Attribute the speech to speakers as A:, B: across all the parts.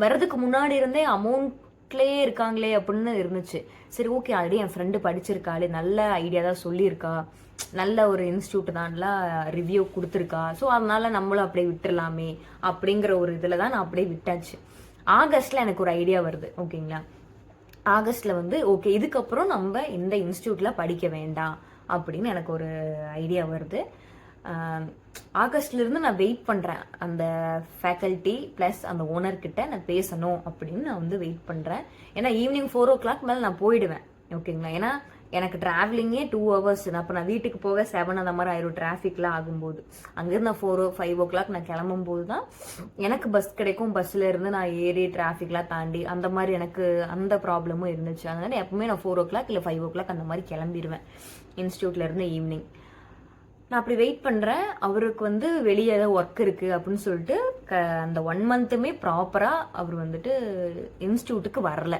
A: வர்றதுக்கு முன்னாடி இருந்தே அமௌண்ட்லேயே இருக்காங்களே அப்படின்னு இருந்துச்சு. சரி ஓகே, ஆல்ரெடி என் ஃப்ரெண்டு படிச்சிருக்காளே, நல்ல ஐடியா தான் சொல்லியிருக்கா, நல்ல ஒரு இன்ஸ்டியூட் தான்லாம் ரிவ்யூ கொடுத்துருக்கா, ஸோ அதனால நம்மளும் அப்படியே விட்டுறலாமே அப்படிங்கிற ஒரு இதில் தான் நான் அப்படியே விட்டாச்சு. ஆகஸ்ட்ல எனக்கு ஒரு ஐடியா வருது. ஓகேங்களா, ஆகஸ்ட்ல வந்து ஓகே இதுக்கப்புறம் நம்ம இந்த இன்ஸ்டியூட்ல படிக்க வேண்டாம் அப்படின்னு எனக்கு ஒரு ஐடியா வருது. ஆகஸ்ட்ல இருந்து நான் வெயிட் பண்றேன், அந்த ஃபேக்கல்ட்டி பிளஸ் அந்த ஓனர் கிட்ட நான் பேசணும் அப்படின்னு நான் வந்து வெயிட் பண்றேன். ஏன்னா ஈவினிங் 4 o'clock மேலே நான் போயிடுவேன். ஓகேங்களா, ஏன்னா எனக்கு டிராவலிங்கே 2 hours. அப்போ நான் வீட்டுக்கு போக 7 அந்த மாதிரி ஆயிரும் டிராஃபிக்லாம் ஆகும்போது. அங்கேருந்து நான் 4 or 5 o'clock நான் கிளம்பும் போது தான் எனக்கு பஸ் கிடைக்கும். பஸ்ல இருந்து நான் ஏறி டிராஃபிக்லாம் தாண்டி அந்த மாதிரி எனக்கு அந்த ப்ராப்ளமும் இருந்துச்சு. அதனால எப்பவுமே நான் 4 o'clock இல்லை 5 o'clock அந்த மாதிரி கிளம்பிடுவேன் இன்ஸ்டியூட்ல இருந்து ஈவினிங். நான் அப்படி வெயிட் பண்றேன். அவருக்கு வந்து வெளியே ஏதோ ஒர்க் இருக்கு அப்படின்னு சொல்லிட்டு அந்த 1 monthமே ப்ராப்பரா அவர் வந்துட்டு இன்ஸ்டியூட்டுக்கு வரல.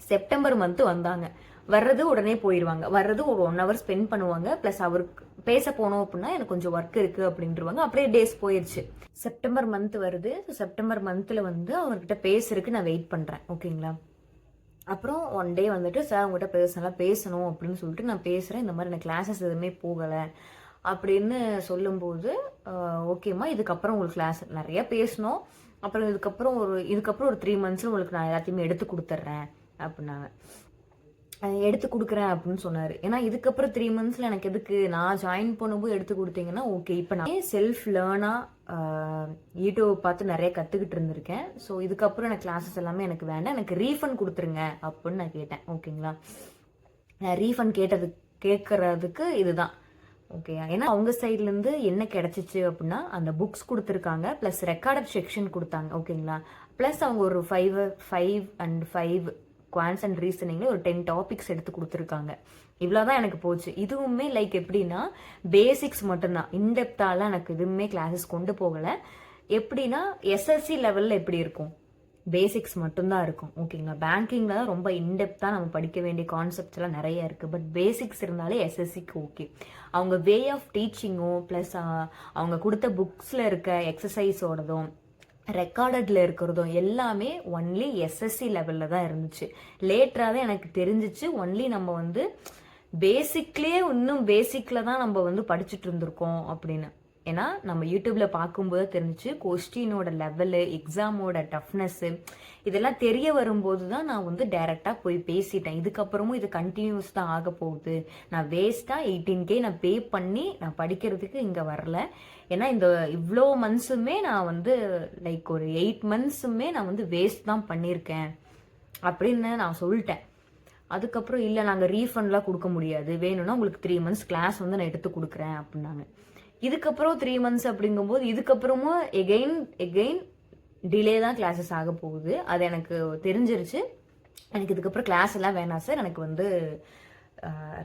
A: செப்டம்பர் மந்த் வந்தாங்க. வர்றது உடனே போயிடுவாங்க. வர்றது ஒரு 1 hour ஸ்பெண்ட் பண்ணுவாங்க. பிளஸ் அவருக்கு பேச போனோம் அப்படின்னா எனக்கு கொஞ்சம் ஒர்க் இருக்கு அப்படின்றவாங்க. அப்படியே டேஸ் போயிடுச்சு. செப்டம்பர் மந்த் வருது. செப்டம்பர் மந்த்ல வந்து அவர்கிட்ட பேசுறதுக்கு நான் வெயிட் பண்றேன். ஓகேங்களா, அப்புறம் ஒன் டே வந்துட்டு சார் உங்ககிட்ட பர்சனலாக பேசணும் அப்படின்னு சொல்லிட்டு நான் பேசுகிறேன். இந்த மாதிரி எனக்கு கிளாஸஸ் எதுவுமே போகலை அப்படின்னு சொல்லும்போது, ஓகேம்மா இதுக்கப்புறம் உங்களுக்கு கிளாஸ் நிறைய பேசணும், அப்புறம் இதுக்கப்புறம் ஒரு 3 months உங்களுக்கு நான் எல்லாத்தையுமே எடுத்து கொடுத்துட்றேன் அப்படின்னாங்க. எடுத்து கொடுக்குறேன் அப்படின்னு சொன்னார். ஏன்னா இதுக்கப்புறம் 3 monthsல எனக்கு எதுக்கு, நான் ஜாயின் பண்ணும்போது எடுத்து கொடுத்தீங்கன்னா ஓகே. இப்போ நான் செல்ஃப் லேர்னாக யூடியூப் பார்த்து நிறைய கற்றுக்கிட்டு இருந்திருக்கேன். ஸோ இதுக்கப்புறம் எனக்கு கிளாஸஸ் எல்லாமே எனக்கு வேண்டாம், எனக்கு ரீஃபண்ட் கொடுத்துருங்க அப்படின்னு நான் கேட்டேன். ஓகேங்களா, நான் ரீஃபண்ட் கேட்கறதுக்கு இதுதான். ஓகே, ஏன்னா அவங்க சைட்லேருந்து என்ன கிடைச்சிச்சு அப்படின்னா அந்த புக்ஸ் கொடுத்துருக்காங்க, ப்ளஸ் ரெக்கார்டட் செக்ஷன் கொடுத்தாங்க. ஓகேங்களா, ப்ளஸ் அவங்க ஒரு 5 குவான்ஸ் அண்ட் ரீசனிங்ல ஒரு 10 டாபிக்ஸ் எடுத்து கொடுத்துருக்காங்க. இவ்வளோதான் எனக்கு போச்சு. இதுவுமே லைக் எப்படின்னா பேசிக்ஸ் மட்டும்தான், இன்டெப்தாலாம் எனக்கு எதுவுமே கிளாஸஸ் கொண்டு போகலை. எப்படின்னா எஸ்எஸ்சி லெவலில் எப்படி இருக்கும், பேசிக்ஸ் மட்டும்தான் இருக்கும். ஓகேங்களா, பேங்கிங்ல தான் ரொம்ப இன்டெப்தா நம்ம படிக்க வேண்டிய கான்செப்ட்ஸ் எல்லாம் நிறைய இருக்கு. பட் பேசிக்ஸ் இருந்தாலே எஸ்எஸ்சிக்கு ஓகே. அவங்க வே ஆஃப் டீச்சிங்கும் பிளஸ் அவங்க கொடுத்த புக்ஸ்ல இருக்க எக்ஸசைஸோடதும் ரெக்கார்டட்ல இருக்கிறதும் எல்லாமே ஒன்லி எஸ்எஸ்சி லெவல்ல தான் இருந்துச்சு. லேட்டரா தான் எனக்கு தெரிஞ்சிச்சு ஒன்லி நம்ம வந்து பேசிக்லயே இன்னும் பேசிக்ல தான் நம்ம வந்து படிச்சுட்டு இருந்திருக்கோம் அப்படின்னு. ஏன்னா நம்ம யூடியூப்ல பார்க்கும்போது தெரிஞ்சிச்சு கொஸ்டினோட லெவலு, எக்ஸாமோட டஃப்னஸ் இதெல்லாம் தெரிய வரும்போது தான் நான் வந்து டைரக்டா போய் பேசிட்டேன். இதுக்கப்புறமும் இது கண்டினியூஸ் தான் ஆக போகுது, நான் வேஸ்டா 18K நான் பே பண்ணி நான் படிக்கிறதுக்கு இங்க வரல. ஏன்னா இந்த இவ்வளோ மந்த்ஸுமே நான் வந்து லைக் ஒரு 8 monthsமே நான் வந்து வேஸ்ட் தான் பண்ணியிருக்கேன் அப்படின்னு நான் சொல்லிட்டேன். அதுக்கப்புறம் இல்லை நாங்கள் ரீஃபண்ட்லாம் கொடுக்க முடியாது, வேணும்னா உங்களுக்கு 3 months கிளாஸ் வந்து நான் எடுத்து கொடுக்குறேன் அப்படின்னாங்க. இதுக்கப்புறம் 3 months அப்படிங்கும்போது இதுக்கப்புறமும் எகெயின் டிலே தான் கிளாஸஸ் ஆக போகுது. அது எனக்கு தெரிஞ்சிருச்சு. எனக்கு இதுக்கப்புறம் கிளாஸ் எல்லாம் வேணாம் சார், எனக்கு வந்து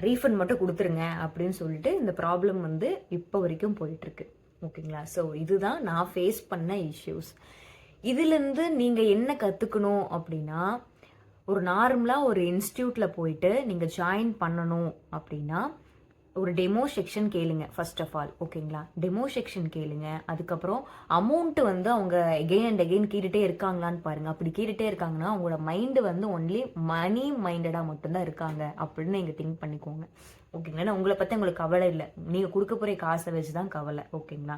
A: ரீஃபண்ட் மட்டும் கொடுத்துருங்க அப்படின்னு சொல்லிட்டு இந்த ப்ராப்ளம் வந்து இப்போ வரைக்கும் போயிட்டு இருக்கு. ஓகேங்களா, ஸோ இதுதான் நான் ஃபேஸ் பண்ண இஷ்யூஸ். இதுலேருந்து நீங்கள் என்ன கற்றுக்கணும் அப்படின்னா, ஒரு நார்மலாக ஒரு இன்ஸ்டியூட்ல போயிட்டு நீங்கள் ஜாயின் பண்ணணும் அப்படின்னா ஒரு டெமோ செக்ஷன் கேளுங்க ஃபர்ஸ்ட் ஆஃப் ஆல். ஓகேங்களா, டெமோ செக்ஷன் கேளுங்க. அதுக்கப்புறம் அமௌண்ட் வந்து அவங்க எகெயின் அண்ட் எகெயின் கேட்டுட்டே இருக்காங்களான்னு பாருங்க. அப்படி கேட்டுட்டே இருக்காங்கன்னா அவங்களோட மைண்டு வந்து ஒன்லி மணி மைண்டடா மட்டும்தான் இருக்காங்க அப்படின்னு நீங்க திங்க் பண்ணிக்கோங்க. ஓகேங்களா, ஏன்னா உங்களை பத்தி உங்களுக்கு கவலை இல்லை, நீங்க கொடுக்க போற காசை வச்சுதான் கவலை. ஓகேங்களா,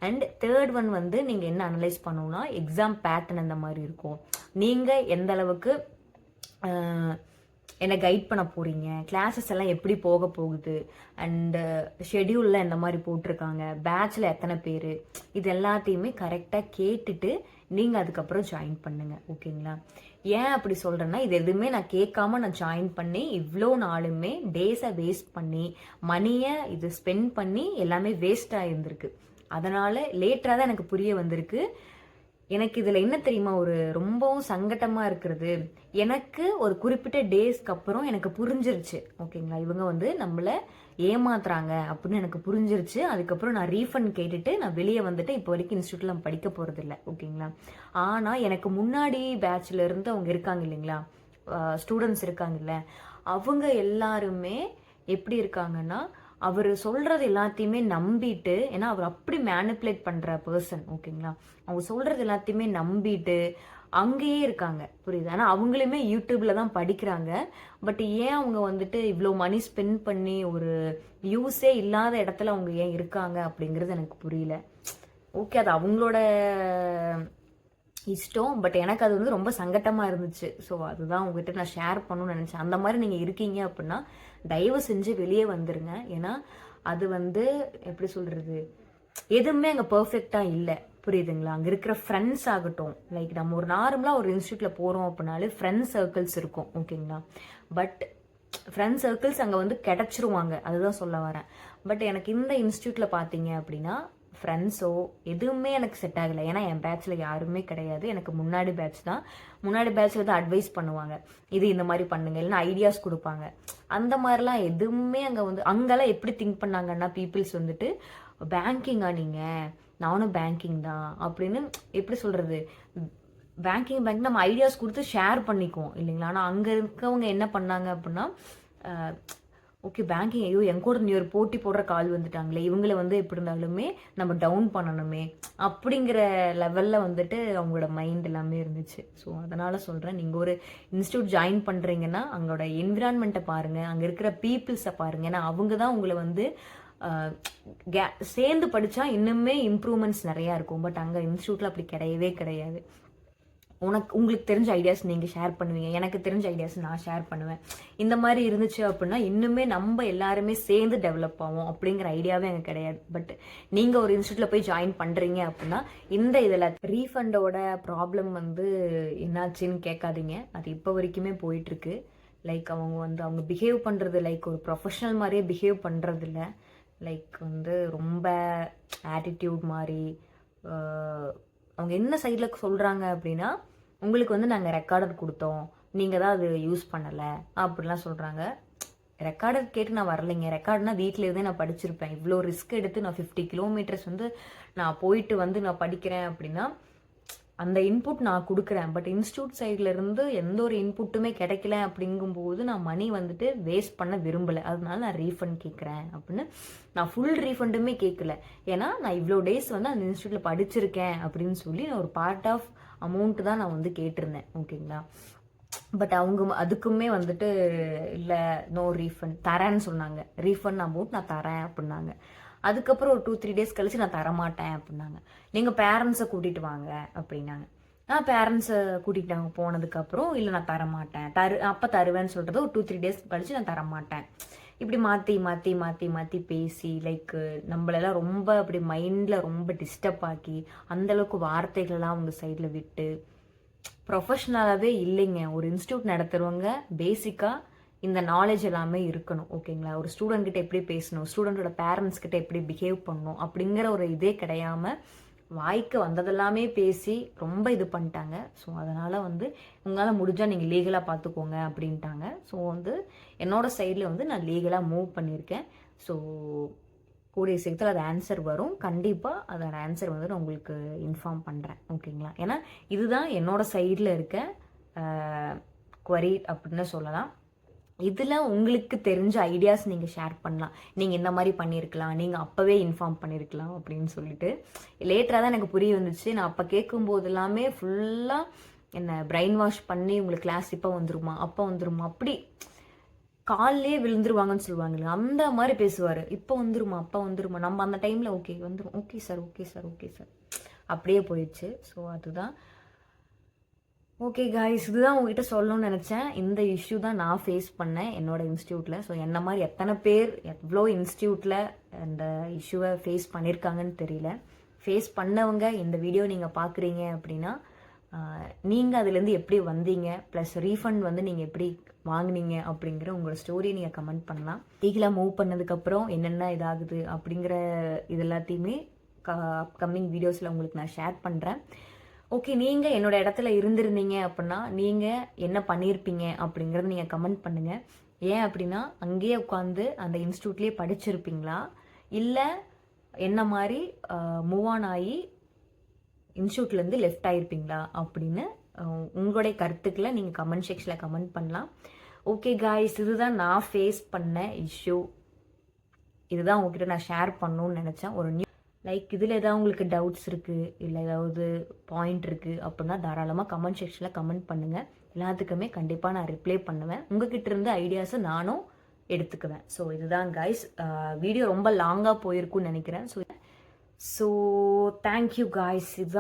A: அண்ட் தேர்ட் ஒன் வந்து நீங்க என்ன அனலைஸ் பண்ணணும்னா எக்ஸாம் பேட்டர்ன் அந்த மாதிரி இருக்கும். நீங்க எந்த அளவுக்கு என்ன கைட் பண்ண போறீங்க, கிளாஸஸ் எல்லாம் எப்படி போக போகுது, அண்ட் ஷெடியூல்ல எந்த மாதிரி போட்டிருக்காங்க, பேட்ச்ல எத்தனை பேர், இது எல்லாத்தையுமே கரெக்டாக கேட்டுட்டு நீங்க அதுக்கப்புறம் ஜாயின் பண்ணுங்க. ஓகேங்களா, ஏன் அப்படி சொல்றேன்னா இது எதுவுமே நான் கேட்காம நான் ஜாயின் பண்ணி இவ்வளோ நாளுமே டேஸை வேஸ்ட் பண்ணி மணியை இது ஸ்பெண்ட் பண்ணி எல்லாமே வேஸ்ட் ஆகிருந்திருக்கு. அதனால லேட்டராக தான் எனக்கு புரிய வந்திருக்கு. எனக்கு இதுல என்ன தெரியுமா ஒரு ரொம்பவும் சங்கட்டமா இருக்கிறது, எனக்கு ஒரு குறிப்பிட்ட டேஸ்க்கு அப்புறம் எனக்கு புரிஞ்சிருச்சு. ஓகேங்களா, இவங்க வந்து நம்மள ஏமாத்துறாங்க அப்படின்னு எனக்கு புரிஞ்சிருச்சு. அதுக்கப்புறம் நான் ரீஃபண்ட் கேட்டுட்டு நான் வெளியே வந்துட்டு இப்போ வரைக்கும் இன்ஸ்டியூட்ல நான் படிக்க போறது இல்லை. ஓகேங்களா, ஆனா எனக்கு முன்னாடி பேட்ச்ல இருந்து அவங்க இருக்காங்க இல்லைங்களா, ஸ்டூடெண்ட்ஸ் இருக்காங்கல்ல, அவங்க எல்லாருமே எப்படி இருக்காங்கன்னா அவர் சொல்றது எல்லாத்தையுமே நம்பிட்டு, ஏன்னா அவர் அப்படி மேனிப்புலேட் பண்ற பர்சன். ஓகேங்களா, அவங்க சொல்றது எல்லாத்தையுமே நம்பிட்டு அங்கேயே இருக்காங்க, புரியுது. ஆனால் அவங்களுமே யூடியூப்ல தான் படிக்கிறாங்க. பட் ஏன் அவங்க வந்துட்டு இவ்வளோ மணி ஸ்பெண்ட் பண்ணி ஒரு யூஸே இல்லாத இடத்துல அவங்க ஏன் இருக்காங்க அப்படிங்கிறது எனக்கு புரியல. ஓகே, அது அவங்களோட இஷ்டம். பட் எனக்கு அது வந்து ரொம்ப சங்கட்டமாக இருந்துச்சு. ஸோ அதுதான் உங்ககிட்ட நான் ஷேர் பண்ணணும்னு நினச்சேன். அந்த மாதிரி நீங்கள் இருக்கீங்க அப்படின்னா தயவு செஞ்சு வெளியே வந்துருங்க. ஏன்னா அது வந்து எப்படி சொல்கிறது, எதுவுமே அங்கே பர்ஃபெக்டாக இல்லை, புரியுதுங்களா. அங்கே இருக்கிற ஃப்ரெண்ட்ஸ் ஆகட்டும், லைக் நம்ம ஒரு நார்மலாக ஒரு இன்ஸ்டியூட்டில் போகிறோம் அப்படின்னாலே ஃப்ரெண்ட்ஸ் சர்க்கிள்ஸ் இருக்கும், ஓகேங்களா. பட் ஃப்ரெண்ட்ஸ் சர்க்கிள்ஸ் அங்கே வந்து கிடச்சிருவாங்க, அதுதான் சொல்ல வரேன். பட் எனக்கு இந்த இன்ஸ்டியூட்டில் பார்த்தீங்க அப்படின்னா ஃப்ரெண்ட்ஸோ எதுவுமே எனக்கு செட் ஆகலை. ஏன்னா என் பேட்சில் யாருமே கிடையாது. எனக்கு முன்னாடி பேட்ச் தான். முன்னாடி பேட்சில் தான் அட்வைஸ் பண்ணுவாங்க, இது இந்த மாதிரி பண்ணுங்க, இல்லைன்னா ஐடியாஸ் கொடுப்பாங்க. அந்த மாதிரிலாம் எதுவுமே அங்கே வந்து அங்கெல்லாம் எப்படி திங்க் பண்ணாங்கன்னா பீப்புள்ஸ் வந்துட்டு பேங்கிங்கா நீங்கள், நானும் பேங்கிங் தான் அப்படின்னு எப்படி சொல்கிறது, பேங்கிங் நம்ம ஐடியாஸ் கொடுத்து ஷேர் பண்ணிக்குவோம் இல்லைங்களா. ஆனால் அங்கே இருக்கவங்க என்ன பண்ணாங்க அப்படின்னா ஓகே பேங்கிங், ஐயோ என் கூட நீ ஒரு போட்டி போடுற கால் வந்துட்டாங்களே, இவங்களை வந்து எப்படி இருந்தாலுமே நம்ம டவுன் பண்ணணுமே அப்படிங்கிற லெவலில் வந்துட்டு அவங்களோட மைண்ட் எல்லாமே இருந்துச்சு. ஸோ அதனால் சொல்கிறேன், நீங்கள் ஒரு இன்ஸ்டியூட் ஜாயின் பண்ணுறீங்கன்னா அங்களோட என்விரான்மெண்ட்டை பாருங்கள், அங்கே இருக்கிற பீப்புள்ஸை பாருங்கள். ஏன்னா அவங்க தான் உங்களை வந்து சேர்ந்து படித்தா இன்னுமே இம்ப்ரூவ்மெண்ட்ஸ் நிறையா இருக்கும். பட் அங்கே இன்ஸ்டியூட்டில் அப்படி கிடையவே கிடையாது. உங்களுக்கு தெரிஞ்ச ஐடியாஸ் நீங்கள் ஷேர் பண்ணுவீங்க, எனக்கு தெரிஞ்ச ஐடியாஸ் நான் ஷேர் பண்ணுவேன். இந்த மாதிரி இருந்துச்சு அப்படின்னா இன்னுமே நம்ம எல்லாருமே சேர்ந்து டெவலப் ஆகும் அப்படிங்கிற ஐடியாவே எனக்கு கிடையாது. பட் நீங்கள் ஒரு இன்ஸ்டியூட்டில் போய் ஜாயின் பண்ணுறீங்க அப்படின்னா இந்த இதில் ரீஃபண்டோட ப்ராப்ளம் வந்து என்னாச்சுன்னு கேட்காதீங்க. அது இப்போ வரைக்குமே போயிட்டுருக்கு. லைக் அவங்க பிஹேவ் பண்ணுறது லைக் ஒரு ப்ரொஃபஷனல் மாதிரியே பிஹேவ் பண்ணுறதில்ல. லைக் வந்து ரொம்ப ஆட்டிடியூட் மாதிரி அவங்க என்ன சைடில் சொல்கிறாங்க அப்படின்னா உங்களுக்கு வந்து நாங்கள் ரெக்கார்டர் கொடுத்தோம், நீங்கள் தான் அது யூஸ் பண்ணலை அப்படிலாம் சொல்கிறாங்க. ரெக்கார்டர் கேட்டு நான் வரலைங்க. ரெக்கார்டுனா வீட்டில் இருந்தே நான் படிச்சிருப்பேன். இவ்வளோ ரிஸ்க் எடுத்து நான் 50 கிலோமீட்டர்ஸ் வந்து நான் போயிட்டு வந்து நான் படிக்கிறேன் அப்படின்னா அந்த இன்புட் நான் கொடுக்குறேன். பட் இன்ஸ்டியூட் சைடில் இருந்து எந்த ஒரு இன்புட்டுமே கிடைக்கல அப்படிங்கும்போது நான் மணி வந்துட்டு வேஸ்ட் பண்ண விரும்பலை. அதனால நான் ரீஃபண்ட் கேட்குறேன் அப்படின்னு. நான் ஃபுல் ரீஃபண்டுமே கேட்கல. ஏன்னா நான் இவ்வளோ டேஸ் வந்து அந்த இன்ஸ்டியூட்டில் படிச்சிருக்கேன் அப்படின்னு சொல்லி நான் ஒரு பார்ட் ஆஃப் அமௌண்ட்டு தான் நான் வந்து கேட்டிருந்தேன், ஓகேங்களா. பட் அவங்க அதுக்குமே வந்துட்டு இல்லை நோ ரீஃபண்ட் தரேன்னு சொன்னாங்க. ரீஃபண்ட் அமௌண்ட் நான் தரேன் அப்படின்னாங்க. அதுக்கப்புறம் ஒரு 2-3 டேஸ் கழிச்சு நான் தரமாட்டேன் அப்படின்னாங்க. நீங்கள் பேரண்ட்ஸை கூட்டிகிட்டு வாங்க அப்படின்னாங்க. நான் பேரண்ட்ஸை கூட்டிகிட்டாங்க. போனதுக்கப்புறம் இல்லை நான் தரமாட்டேன், அப்போ தருவேன்னு சொல்கிறது ஒரு 2-3 டேஸ் கழிச்சு நான் தரமாட்டேன். இப்படி மாற்றி மாற்றி மாற்றி மாற்றி பேசி லைக் நம்மளெல்லாம் ரொம்ப அப்படி மைண்டில் ரொம்ப டிஸ்டர்ப் ஆக்கி அந்தளவுக்கு வார்த்தைகள்லாம் அவங்க சைடில் விட்டு ப்ரொஃபஷ்னலாகவே இல்லைங்க. ஒரு இன்ஸ்டியூட் நடத்துகிறவங்க பேசிக்காக இந்த நாலேஜ் எல்லாமே இருக்கணும், ஓகேங்களா. ஒரு ஸ்டூடெண்ட் கிட்ட எப்படி பேசணும், ஸ்டூடெண்டோட பேரண்ட்ஸ் கிட்ட எப்படி பிஹேவ் பண்ணணும் அப்படிங்கிற ஒரு இதே கிடையாம வாய்க்கு வந்ததெல்லாமே பேசி ரொம்ப இது பண்ணிட்டாங்க. ஸோ அதனால் வந்து உங்களால் முடிஞ்சால் நீங்கள் லீகலாக பார்த்துக்கோங்க அப்படின்ட்டாங்க. ஸோ வந்து என்னோட சைடில் வந்து நான் லீகலாக மூவ் பண்ணியிருக்கேன். ஸோ கூடிய சீக்கிரத்தில் அது ஆன்சர் வரும். கண்டிப்பாக அதோட ஆன்சர் வந்து நான் உங்களுக்கு இன்ஃபார்ம் பண்ணுறேன், ஓகேங்களா. ஏன்னா இதுதான் என்னோட சைடில் இருக்க குவரி அப்படின்னு சொல்லலாம். இதில் உங்களுக்கு தெரிஞ்ச ஐடியாஸ் நீங்கள் ஷேர் பண்ணலாம். நீங்கள் இந்த மாதிரி பண்ணியிருக்கலாம், நீங்கள் அப்போவே இன்ஃபார்ம் பண்ணியிருக்கலாம் அப்படின்னு சொல்லிட்டு. லேட்டராக தான் எனக்கு புரிய வந்துச்சு. நான் அப்போ கேட்கும்போது எல்லாமே ஃபுல்லாக என்னை பிரெயின் வாஷ் பண்ணி உங்களுக்கு கிளாஸ் இப்போ வந்துருமா அப்போ வந்துருமா அப்படி காலிலே விழுந்துருவாங்கன்னு சொல்லுவாங்க, அந்த மாதிரி பேசுவார். இப்போ வந்துருமா அப்போ வந்துருமா. நம்ம அந்த டைமில் ஓகே வந்துடும், okay sir okay sir okay sir அப்படியே போயிடுச்சு. ஸோ அதுதான் ஓகே காய்ஸ், இதுதான் உங்ககிட்ட சொல்லணும்னு நினச்சேன். இந்த இஷ்யூ தான் நான் ஃபேஸ் பண்ணேன் என்னோட இன்ஸ்டியூட்டில். ஸோ என்ன மாதிரி எத்தனை பேர் எவ்வளோ இன்ஸ்டியூட்டில் இந்த இஷ்யூவை ஃபேஸ் பண்ணியிருக்காங்கன்னு தெரியல. ஃபேஸ் பண்ணவங்க இந்த வீடியோ நீங்கள் பார்க்குறீங்க அப்படின்னா நீங்கள் அதுலேருந்து எப்படி வந்தீங்க, ப்ளஸ் ரீஃபண்ட் வந்து நீங்கள் எப்படி வாங்கினீங்க அப்படிங்கிற உங்களோட ஸ்டோரியை நீங்கள் கமெண்ட் பண்ணலாம். லீகலாக மூவ் பண்ணதுக்கப்புறம் என்னென்ன இதாகுது அப்படிங்கிற இது எல்லாத்தையுமே அப்கமிங் வீடியோஸில் உங்களுக்கு நான் ஷேர் பண்ணுறேன். ஓகே, நீங்கள் என்னோட இடத்துல இருந்திருந்தீங்க அப்படின்னா நீங்கள் என்ன பண்ணியிருப்பீங்க அப்படிங்கிறத நீங்கள் கமெண்ட் பண்ணுங்கள். ஏன் அப்படின்னா அங்கேயே உட்காந்து அந்த இன்ஸ்டியூட்லேயே படிச்சிருப்பீங்களா, இல்லை என்ன மாதிரி மூவ் ஆன் ஆகி இன்ஸ்டியூட்லேருந்து லெஃப்ட் ஆகிருப்பீங்களா அப்படின்னு உங்களுடைய கருத்துக்களை நீங்கள் கமெண்ட் செக்ஷனில் கமெண்ட் பண்ணலாம். ஓகே காய்ஸ், இதுதான் நான் ஃபேஸ் பண்ண இஷ்யூ. இதுதான் உங்ககிட்ட நான் ஷேர் பண்ணணும்னு நினச்சேன். ஒரு லைக் இதில் ஏதாவது உங்களுக்கு டவுட்ஸ் இருக்குது இல்லை ஏதாவது பாயிண்ட் இருக்குது அப்படின்னா தாராளமாக கமெண்ட் செக்ஷனில் கமெண்ட் பண்ணுங்கள். எல்லாத்துக்குமே கண்டிப்பாக நான் ரிப்ளை பண்ணுவேன். உங்ககிட்ட இருந்து ஐடியாஸை நானும் எடுத்துக்குவேன். ஸோ இதுதான் கைஸ், வீடியோ ரொம்ப லாங்காக போயிருக்குன்னு நினைக்கிறேன். So thank you guys. இதுதான்